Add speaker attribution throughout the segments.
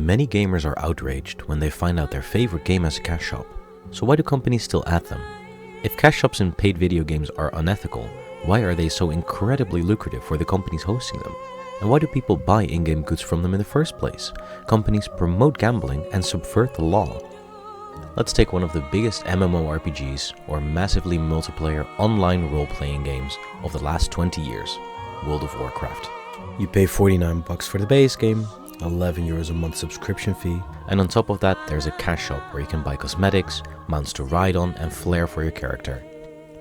Speaker 1: Many gamers are outraged when they find out their favorite game has a cash shop. So why do companies still add them? If cash shops in paid video games are unethical, why are they so incredibly lucrative for the companies hosting them? And why do people buy in-game goods from them in the first place? Companies promote gambling and subvert the law. Let's take one of the biggest MMORPGs, or massively multiplayer online role-playing games of the last 20 years, World of Warcraft. You pay $49 for the base game, €11 a month subscription fee, and on top of that there's a cash shop where you can buy cosmetics, mounts to ride on and flair for your character.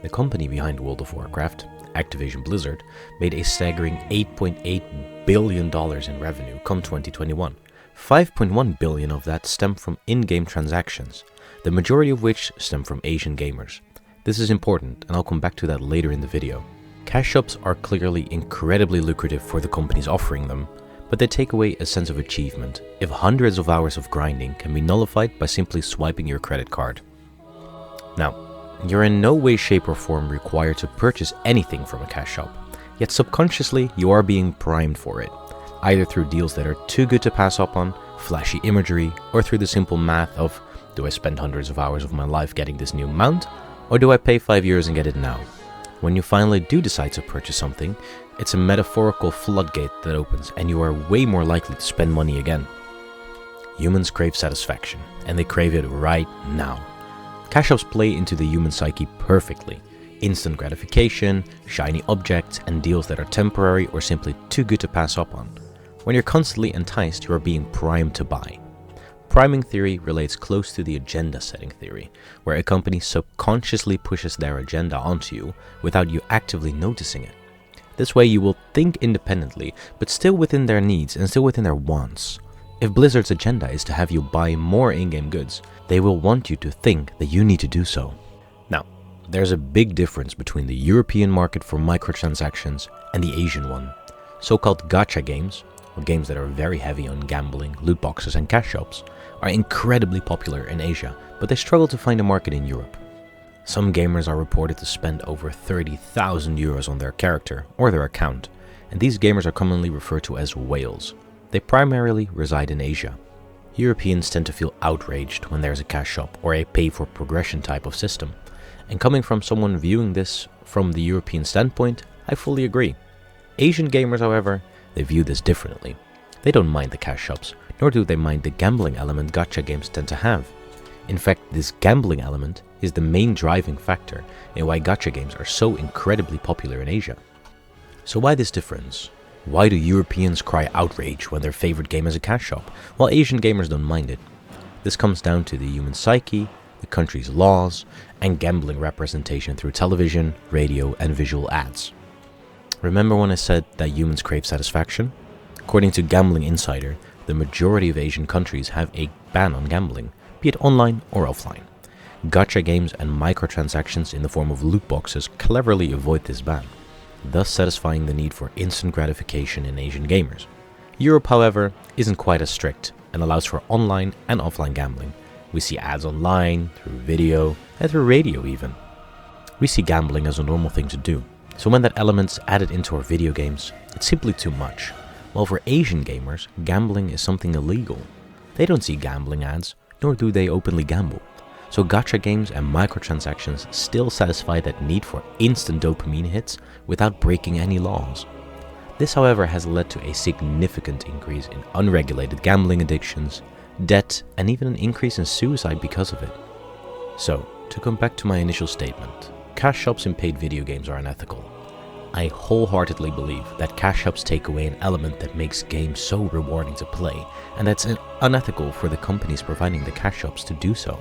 Speaker 1: The company behind World of Warcraft, Activision Blizzard, made a staggering $8.8 billion in revenue come 2021. $5.1 billion of that stemmed from in-game transactions, the majority of which stem from Asian gamers. This is important, and I'll come back to that later in the video. Cash shops are clearly incredibly lucrative for the companies offering them, but they take away a sense of achievement if hundreds of hours of grinding can be nullified by simply swiping your credit card. Now, you're in no way, shape or form required to purchase anything from a cash shop, yet subconsciously you are being primed for it, either through deals that are too good to pass up on, flashy imagery, or through the simple math of, do I spend hundreds of hours of my life getting this new mount, or do I pay 5 years and get it now? When you finally do decide to purchase something, it's a metaphorical floodgate that opens and you are way more likely to spend money again. Humans crave satisfaction, and they crave it right now. Cash shops play into the human psyche perfectly. Instant gratification, shiny objects, and deals that are temporary or simply too good to pass up on. When you're constantly enticed, you are being primed to buy. Priming theory relates close to the agenda setting theory, where a company subconsciously pushes their agenda onto you without you actively noticing it. This way you will think independently, but still within their needs and still within their wants. If Blizzard's agenda is to have you buy more in-game goods, they will want you to think that you need to do so. Now, there's a big difference between the European market for microtransactions and the Asian one. So-called gacha games, or games that are very heavy on gambling, loot boxes and cash shops, are incredibly popular in Asia, but they struggle to find a market in Europe. Some gamers are reported to spend over €30,000 on their character or their account, and these gamers are commonly referred to as whales. They primarily reside in Asia. Europeans tend to feel outraged when there's a cash shop or a pay-for-progression type of system, and coming from someone viewing this from the European standpoint, I fully agree. Asian gamers, however, they view this differently. They don't mind the cash shops, nor do they mind the gambling element gacha games tend to have. In fact, this gambling element is the main driving factor in why gacha games are so incredibly popular in Asia. So why this difference? Why do Europeans cry outrage when their favorite game is a cash shop, while Asian gamers don't mind it? This comes down to the human psyche, the country's laws, and gambling representation through television, radio, and visual ads. Remember when I said that humans crave satisfaction? According to Gambling Insider, the majority of Asian countries have a ban on gambling, be it online or offline. Gacha games and microtransactions in the form of loot boxes cleverly avoid this ban, thus satisfying the need for instant gratification in Asian gamers. Europe, however, isn't quite as strict and allows for online and offline gambling. We see ads online, through video, and through radio even. We see gambling as a normal thing to do, so when that element's added into our video games, it's simply too much. While for Asian gamers, gambling is something illegal. They don't see gambling ads, nor do they openly gamble. So gacha games and microtransactions still satisfy that need for instant dopamine hits without breaking any laws. This, however, has led to a significant increase in unregulated gambling addictions, debt, and even an increase in suicide because of it. So, to come back to my initial statement, cash shops in paid video games are unethical. I wholeheartedly believe that cash shops take away an element that makes games so rewarding to play, and that's unethical for the companies providing the cash shops to do so.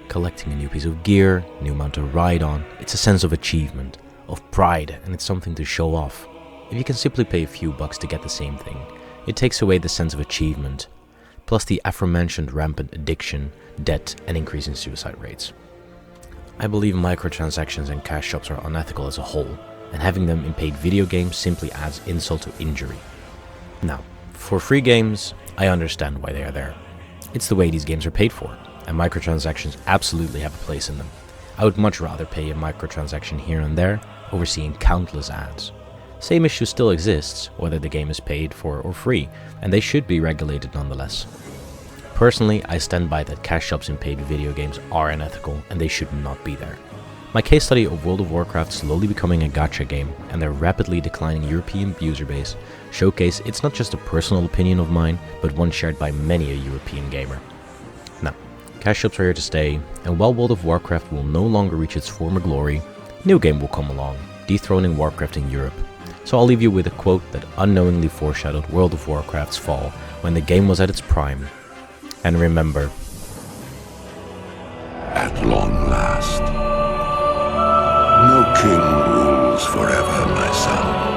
Speaker 1: Collecting a new piece of gear, new mount to ride on, it's a sense of achievement, of pride, and it's something to show off. If you can simply pay a few bucks to get the same thing, it takes away the sense of achievement, plus the aforementioned rampant addiction, debt, and increasing suicide rates. I believe microtransactions and cash shops are unethical as a whole, and having them in paid video games simply adds insult to injury. Now, for free games, I understand why they are there. It's the way these games are paid for, and microtransactions absolutely have a place in them. I would much rather pay a microtransaction here and there over seeing countless ads. Same issue still exists, whether the game is paid for or free, and they should be regulated nonetheless. Personally, I stand by that cash shops in paid video games are unethical and they should not be there. My case study of World of Warcraft slowly becoming a gacha game and their rapidly declining European user base showcase it's not just a personal opinion of mine, but one shared by many a European gamer. Now, cash shops are here to stay, and while World of Warcraft will no longer reach its former glory, a new game will come along, dethroning Warcraft in Europe. So I'll leave you with a quote that unknowingly foreshadowed World of Warcraft's fall when the game was at its prime. And remember,
Speaker 2: at long last, no king rules forever, my son.